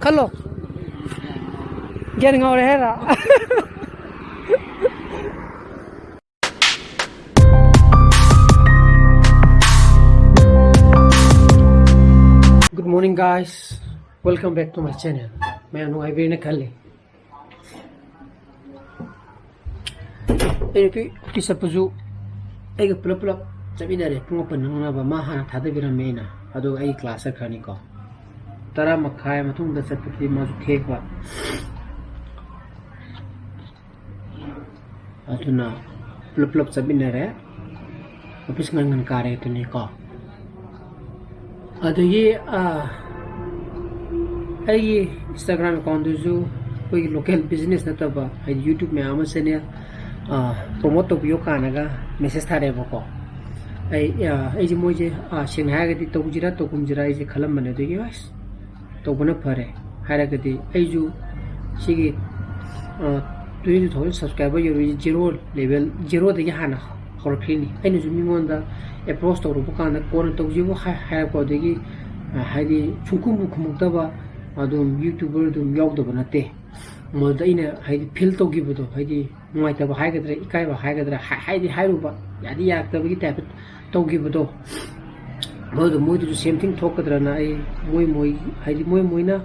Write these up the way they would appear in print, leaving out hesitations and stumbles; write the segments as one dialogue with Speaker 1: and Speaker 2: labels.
Speaker 1: Hello. Getting out of here. Good morning, guys. Welcome back to my channel. मैं अनु आई ने खाली कि सपजु egg pull-up pull-up चबिनारे पुंग पन्नंग ना मा हाना थादे बिरमेना अदो आई क्लास खनी को तरा मखाय मथुंग द सपति माजु खेकवा अदुना पुलप पुलप चबिनारे ऑफिस ngन कारे तने को अदो ये आई इंस्टाग्राम अकाउंट जो कोई लोकल बिजनेस नतबा आई यूट्यूब में आम चैनल प्रमोट तौबियो कानागा मेसेज थारेबको आई जे मोजे सेंहागदी तौजिरा तौकुमजिरा आई जे खलमने देगी वास तौबना फरे हारगदी आई जो सिगी 20,000 सब्सक्राइबर योरी जीरो लेवल जीरो दगी हाना हरखिनी आइनो जो मिंगोंदा अप्रोच तौरबो काना कोन तौजिबो हायको दगी हाइदी छुकुमबु खुमुक्तबा अदुम यूट्यूबर दुम यावदबा नते मोदा इना हाइदी फील तौगिबदो हाइदी नुवाइतबा हाइगद्रा इकाइबा हाइगद्रा हाइदी हाइरुबा यादी याक्तबगी टाइप तौगिबदो मोदो मोदो सेम थिंग थोकद्राना आई मोय हाइदी मोयना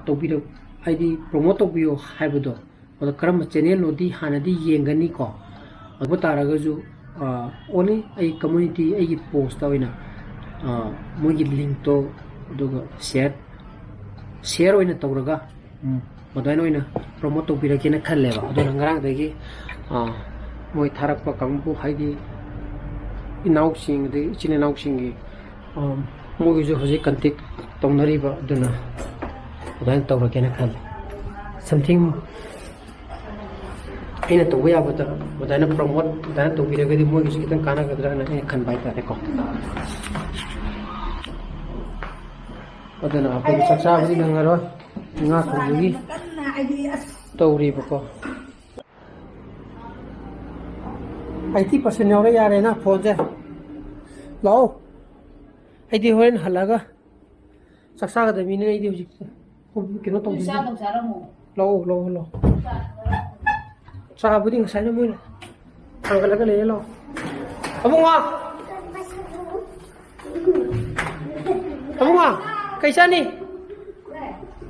Speaker 1: तौबिरो हाइदी प्रमोट तौबियो हाइबदो ओदा करम चैनल लोदी हानादी येंगनी को अबो तारागजु ओनली आई कम्युनिटी आई पोस्ट तविना मोगी लिंक तो दुगा शेयर होइना तौरगा मदाइन होइना प्रमोट तौबिरकेना खल्लेबा अदो नंगरांगदगी मोय थारकपा कांगबु हाइदी इनाउसिंग दे इचिने नाउसिंगी मोगी जो हजे कंटेक्ट तौनरिबा अदुना मदाइन तौरकेना खल्ले समथिंग अना तब याबदा मदाइन प्रमोट मदाइन तौबिरगदी मोगी खितन कानागद्राना खनबाय तारेको अदना आपण चचाबदी नंगरो nga thonggi tawribako 80% yaure yare na phone je lao aidi horen halaga saksa ga da mine aidi hujik kino tawdi lao sa budi ngasai na mo angalaga le lo amunga kaisa ni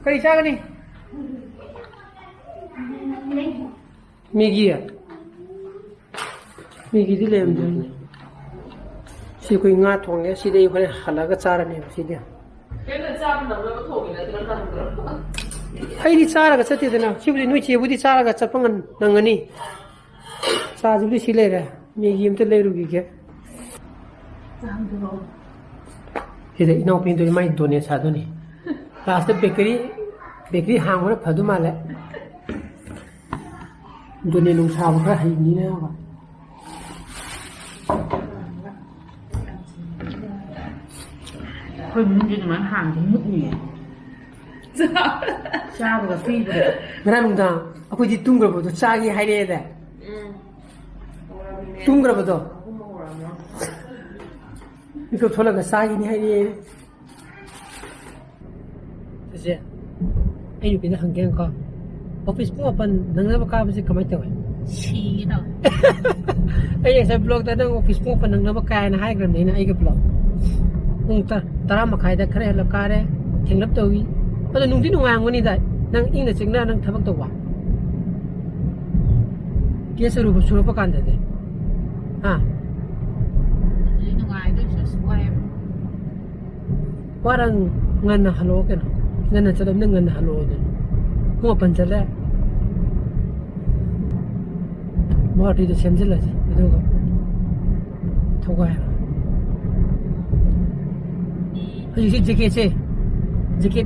Speaker 1: कैसा Ghani Maggi दी लेम जोनी सी कोई nga थोंगे सीदे होरे हलागा चारने सीदे केन चाब Nangla थोगिना तिरन खानग्रो आइदी चारगा चतेदना सिबुदी नुइ चेबुदी चारगा चपंगन नंगनी चाजुबी सिलेरे Maggi हमते लेरुगी के सीदे इनो pin तो माइ दोने सादोनी last bakery हांगोना फदु माले दोने नुसाब खरा हाइनी ना बा कोई मुंजे मान हांग मुदनी चाबगा फीबे गरानुदा अखोइदि तुंग्रबदो चागी हाइरेदा तुंग्रबदो इको थोलगा चागी नि हाइरे जे आई बिना हंगें का ऑफिस पु अपन नंगना का बजे कमाई तवे छी न आई ऐसा ब्लॉग ता नंग ऑफिस पु अपन नंगना का ना हाई ग्राम नेना आई के ब्लॉग उंग तरा मखाई दा खरे हल कारे थेंगलप तवी अद नुंदि नुंगांगनी दा नंग इंग दा चिंगना नंग थबक तवा केस रुप सुरप कांदे दे हां नुंगाई दे सस्वाय Warang ngana halo ke no ngana chalam na ngana halo de mo pan chala mo ati de semjela ji edo ga thoga ya ayi jeke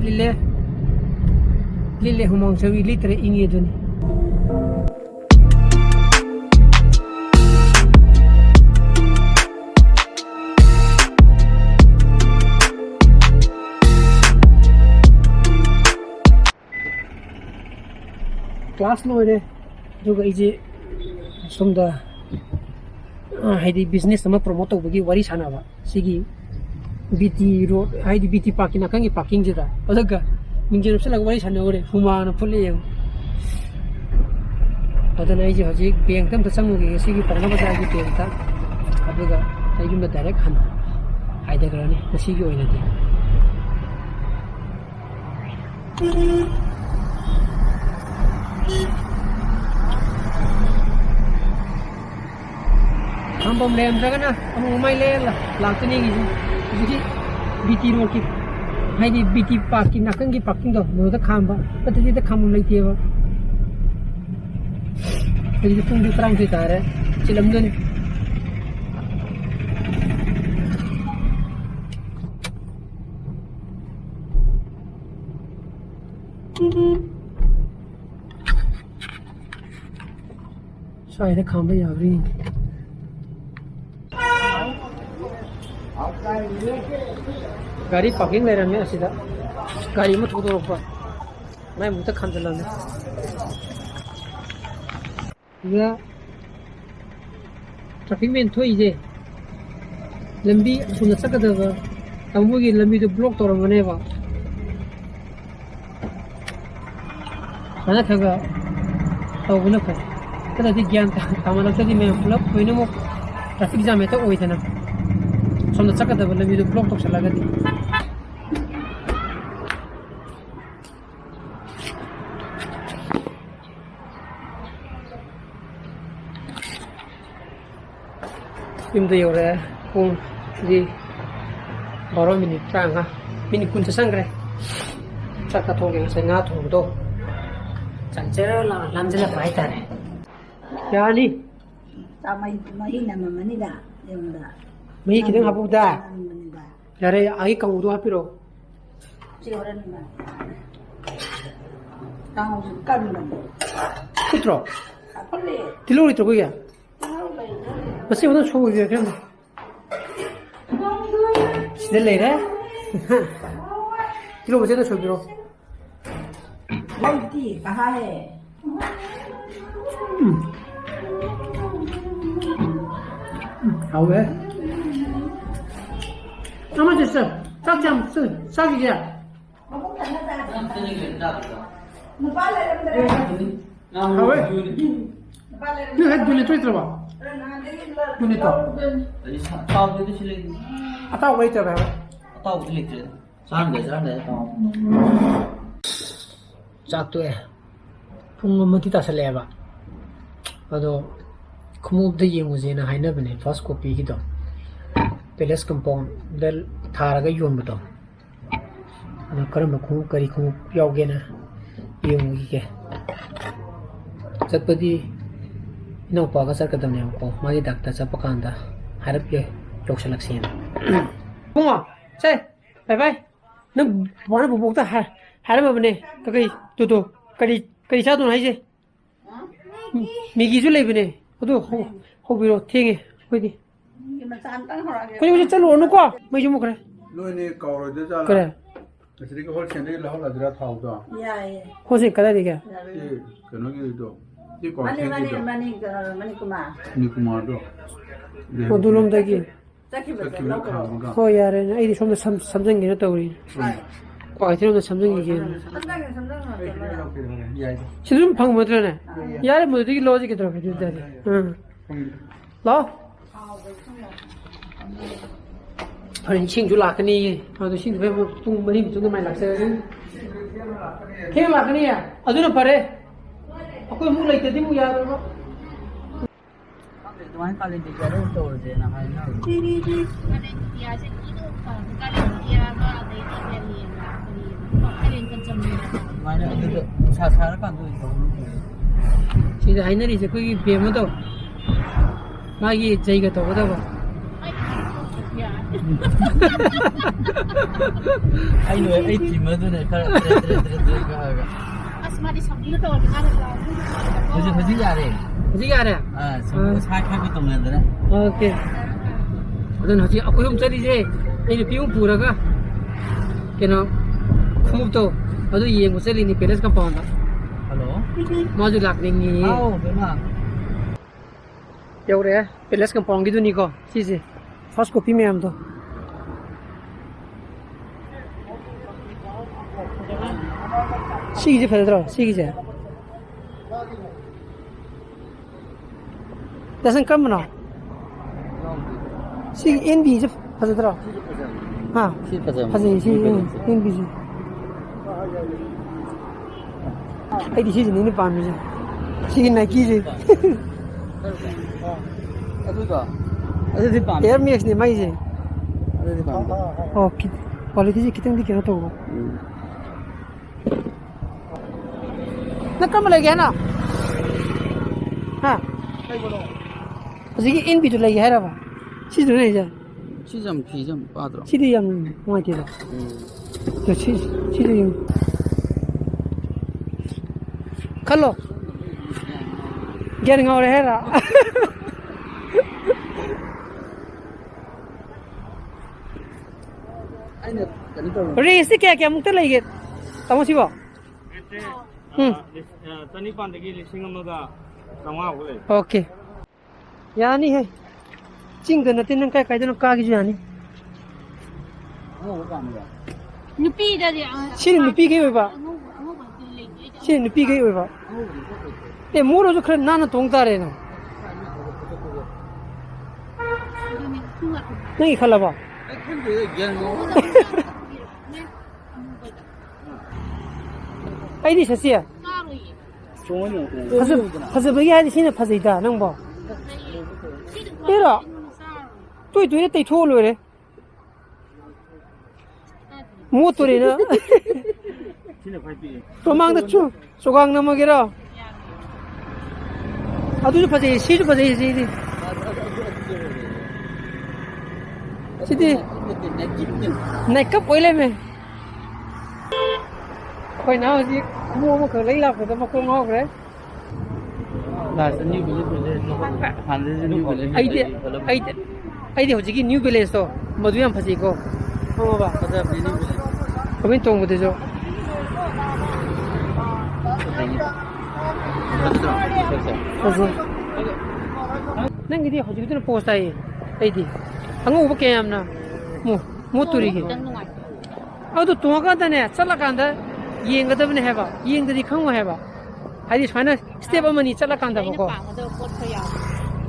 Speaker 1: lile humong sawi litre ingi joni class लोरे दुगा इजे सोमदा हाइदी business अमा promote तौबगी वारी सानाबा सिगी BT road हाइदी BT parking नाकंगी parking जदा अदगा 민지 없으려고 많이 잤나 그래. 후마는 풀리요. 어떤 아이지 아직 비행 때부터 상무기 시기 방나바자기 비행다. 아버가 아이좀더 다렉 한 아이들 그러네. 그 시기 오이는데. 한번 램자가나 한번 많이 램라 라트니 기지 이게 BT रोड की हाईडी BT पार्किंग नाकन की पार्किंग तो मोदा खाम बा पता जी तो खाम नहीं थी बा ये तुम भी तरंग से तार है चिलम दो शायद खाम पे जा रही गाड़ी पार्किंग ले रहे हैं सीधा गाड़ी में थोड़ा रोक पा मैं मुझे खान चला मैं ये ट्रैफिक में थोड़ी जे लंबी सुन सकता था तब वो की लंबी तो ब्लॉक तोड़ मने बा mana thaga tau guna ko kada di gyan ta mana tadi me flop koine mo traffic jam eta oi thana somna chaka da bala mi do block tok sala gadi imda yore pung di 12 minit tranga minit kun sa sangre chaka thong ge sa nga thong do Sanjero lamjela pai tare. Yani.
Speaker 2: Tamai na mamanida. Yamda.
Speaker 1: Mai kidang hapu da. Yare ai kang udu hapiro.
Speaker 2: Sigoran na. Kang kan na.
Speaker 1: Kutro.
Speaker 2: Apale.
Speaker 1: Tilori to goya. Masi udan show ge kema. Sidele re. Tilo bajena show biro.
Speaker 2: Lagi kahai.
Speaker 1: Awe. Nama jesa. Tak jam se. Sagi je. Awe. Ni het dulu tu itu apa? Dulu tu.
Speaker 3: Tahu itu sih lagi.
Speaker 1: Atau wait apa?
Speaker 3: Tahu itu lagi. Sangat.
Speaker 1: ꯆꯥꯛꯇꯣꯛꯑꯦ ꯄꯨꯡ ꯑꯃꯗꯤ ꯇꯥꯁꯜꯂꯛꯑꯦꯕ ꯑꯗꯣ ꯈꯣꯡꯎꯞꯇ ꯌꯦꯡꯉꯨꯁꯦꯅ ꯍꯥꯏꯅꯕꯅꯦ first ꯀꯣꯄꯤꯒꯤꯗꯣ palace compound ꯊꯥꯔꯒ ꯌꯣꯟꯕꯗꯣ ꯑꯗꯣ ꯀꯔꯝꯕ ꯈꯣꯡꯎꯞ ꯀꯔꯤ ꯈꯣꯡꯎꯞ ꯌꯥꯎꯒꯦꯅ ꯌꯦꯡꯉꯨꯈꯤꯒꯦ ꯆꯠꯄꯗꯤ ꯏꯅꯥꯎꯄꯥꯒ ꯆꯠꯀꯗꯕꯅꯦꯕꯀꯣ ꯃꯥꯒꯤ ꯗꯥꯛꯇꯔ ꯆꯠꯄ ꯀꯥꯟꯗ ꯍꯥꯏꯔꯞ ꯌꯧꯁꯜꯂꯛꯁꯦꯅ ꯄꯨꯡꯉꯣ ꯁꯦ ꯕꯥꯏ ꯕꯥꯏ ꯅꯪ ꯕꯥꯅ ꯕꯣꯕꯣꯛꯇ 하라마버네 그게 또도 그리 자돈 하이제 미기줄 레이브네 어도 호비로 팅해 거기 거기 우리 짤로 오는 거 뭐 좀 그래
Speaker 4: 너네 가오로 되잖아
Speaker 1: 그래
Speaker 4: 그렇게 홀센데 라홀라드라 타오다
Speaker 2: 야예.
Speaker 1: 호세 가다 되게
Speaker 4: 그너기도 이
Speaker 2: Mani kuma.
Speaker 4: 니쿠마도
Speaker 1: 어둘롬다기
Speaker 2: Taki
Speaker 4: 그렇게 가오가
Speaker 1: 허야래 아이디 좀더 삼성기는 떠우리 과이트로도 삼성기게 지금 방금 뭐 들어네 야래 뭐 되게 로직이 들어가 주다리 응 라? 아니 친구 라크니 아도 친구 배 tung mani tung mai lakse ke lakniya aduna pare akoi mu lai tedi mu ya ro
Speaker 3: तुम्हारे कॉलेज टीचर है तो दे ना है ना
Speaker 5: Panitia sa ino pa, panitia ba day na kaliyan na kaliyan kan sa mga.
Speaker 3: मैंने तो सारा काम तो
Speaker 1: 진짜 하이너리 이제 거기 비하면도 마기 저희가 더 보다 봐
Speaker 5: Yeah.
Speaker 3: I know I team तो ने कर का
Speaker 5: As mali sa ino to, nakakalaw.
Speaker 3: मुझे जा रहे
Speaker 1: 어디가 알아?
Speaker 3: हां सब खा के तुम ने दे
Speaker 1: 오케이 어떤 하지 아까 좀 짜리지 이제 비용 부라가 걔는 콩도 아주 이해 못 살리니 밸런스 컴파운드
Speaker 3: हेलो
Speaker 1: 마주 락링이
Speaker 3: आओ बेमा
Speaker 1: 여우래 밸런스 컴파운드 기도니까 시지 퍼스트 코피 매암도 시기지 받으더라. 시기지. 대신 까면아. 시기 NB지 받으더라. 아, 받으 시 NB지. 아이디 시지 니네 밤이지. 시기 나기지. 에어 믹스니 마이지. क्वालिटी कितने दिखे ना तो वो ना कम लगे है ना हाँ उसी की इन भी तो लगी है रहा चीज़ नहीं जा
Speaker 3: चीज़म पादरो
Speaker 1: चीज़ यम वहाँ चीज़ तो चीज़ यम खलो getting out of here रेस क्या क्या मुक्त लगे तमो सिबो ओके यानी है चिंग न तिन काय काय जन का गी यानी
Speaker 5: 누피다지
Speaker 1: 신 누피 게 봐. 신 누피 게 봐. 에 모로도 그래 나는 동달에는 너희 갈라 봐. 아이디 샀어요. 파스 버기 하지 신의 파스이다. 능 봐. 얘라. 또 뒤에 때 초월을 해. 모토리나. 도망다 추. 소강 넘어게라. 아두주 파스 시주 파스 시디. 시디. 내가 보일래매. कोई ना जी मुंह में कर ले ला तो मैं को ngọc đấy
Speaker 3: là new village hàn new village
Speaker 1: ai đi hồi new village đó mà tụi em phải gì cô không bà
Speaker 3: bây giờ new village
Speaker 1: có bên trong một thế chứ nãy cái đi hồi cái post này ai đi anh ngủ bao nhiêu năm nè mua turi cái à tụi tua cái đó nè chắc là cái đó yengadabne heba yengdadi khangwa heba hadi chana step amani chala kanda bako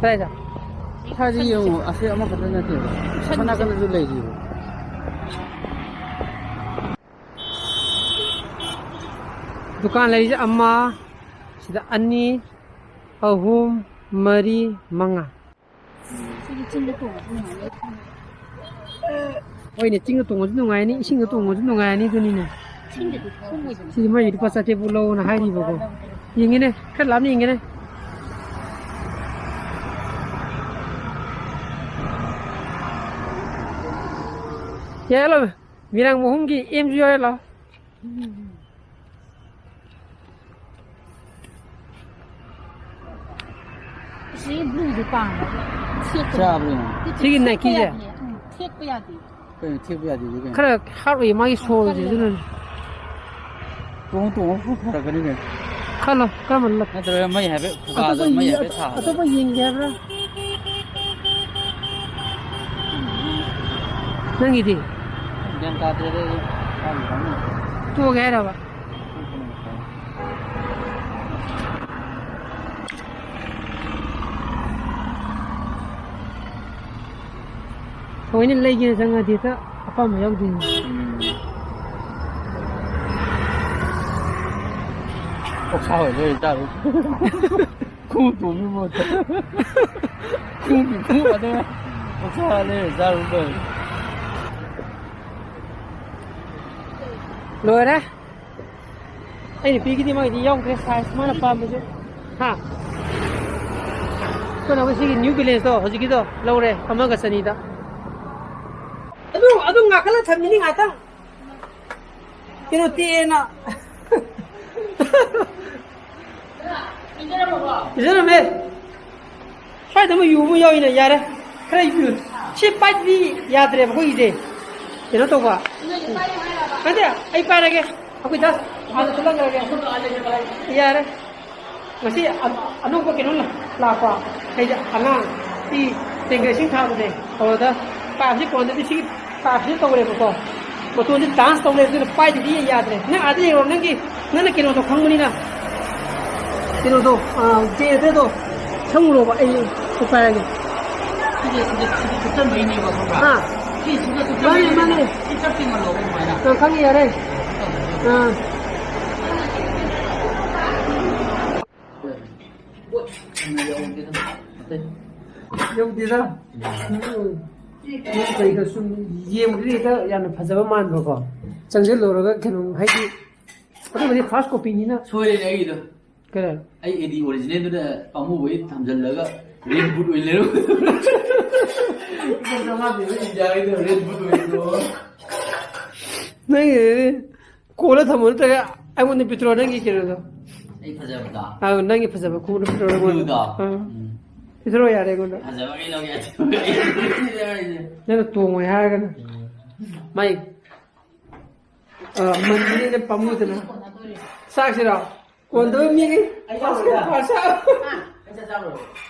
Speaker 1: raida
Speaker 3: 사지 용 아세 아마 받는 데 하나 가는 줄 내지
Speaker 1: dukan lai amma sida anni ahum mari manga oi ne ting tong ju ngai ni sing tong ju ngai ni tu ni ne si mai di pasate pulau na hai ni bako yengene khat lam ni yengene ya lo Mirang-Mahum ki MGO lo
Speaker 5: 是路的棒了，
Speaker 3: 差不多
Speaker 1: 这个哪去的
Speaker 5: 贴不要的，
Speaker 3: 对贴不下去这个
Speaker 1: khala harwe mai so de jun
Speaker 3: 东不跑了个那个
Speaker 1: khala kamal la
Speaker 3: 那这没还被不干的没还被差
Speaker 1: ataba yengya bra nangi di
Speaker 3: 人家这个
Speaker 1: to ga ra ba ko ni lai gi janga di ta apa ma yaw di
Speaker 3: 我操我这大陆哭都没么的哭我的我操这大陆的
Speaker 1: rồi đấy anh đi phi cái mà đi yong cái size mà là pam chứ ha tôi nói cái new balance đó hồi cái đó lâu rồi không có cái gì đó adu ngạc cái là thằng này ngạc tăng cái nó tiền à giờ là mẹ phải tao mới dùng mới yêu này giờ đấy cái này chỉ bắt đi giờ đấy không có gì cái nó tốt quá Nanti ai pa lagi? Aku jas ada tulang lagi. Iya re. Masih anu ko kinun la pa. Kayak anak di tinggal sing thang deh. Kalau dah pa si kon di si pa si to le ko. Photo से dance तो लेते हैं पाई दी याद रहे ना आधे और नंगी ना ना किलो तो खंगनी ना किलो तो जे तो 청으로 봐 이 오빠에게
Speaker 3: 이게 그때 메인이 거 뭔가
Speaker 1: 아 많이
Speaker 3: 시작된 걸로 많이
Speaker 1: 그 강의 야래 여기다 저희가 좀 예물이다 야는 파자만 보고 정절로가 그냥 하기 어떻게 파스 코피니나
Speaker 3: 소리는 여기도
Speaker 1: 그래
Speaker 3: ai edi original da pamu boy thamjal laga red boot oil lero sama de jai da red boot oil
Speaker 1: 네 고라 담을 때가 아무는 비트로는 게 그래도
Speaker 3: ai phajabda
Speaker 1: 아 난게 파자 고라 비트로는
Speaker 3: 그다
Speaker 1: 비트로야 돼 근데
Speaker 3: phajaba ngai logi
Speaker 1: 내가 또 뭐야 하거든 마이 만지는 밤무드나 싹시라 Quando eu me passa,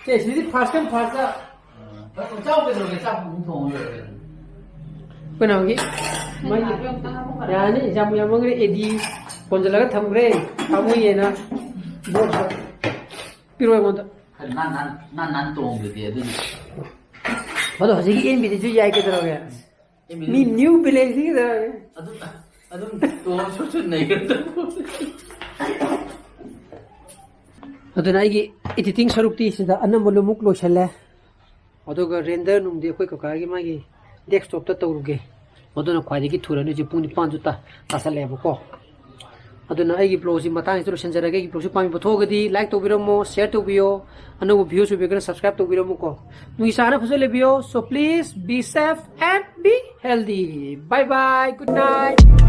Speaker 1: que se passa passa.
Speaker 3: cháu bây giờ cái cháu cũng thùng rồi
Speaker 1: Quando alguém, mas já né já mulher mangre edi quando ela thamre amu yena bolsa piro quando
Speaker 3: nan tùng được thì tôi
Speaker 1: 맞아 저기 엔 비디 주야 이렇게 들어가야 미 뉴 빌레지
Speaker 3: adum to chuchut này cái
Speaker 1: aduna igi editing sarukti sida anamulu muk lo chale adoga render num de koi ka gi magi desktop ta tawruge aduna khwai gi thurani ji puni 5 juta tasale ko aduna igi blog ji matang instruction jara gi blog ji pami pathogadi like to biramo share to bio anu view su be subscribe to biramo ko nui sana phasale bio so please be safe and be healthy bye bye good night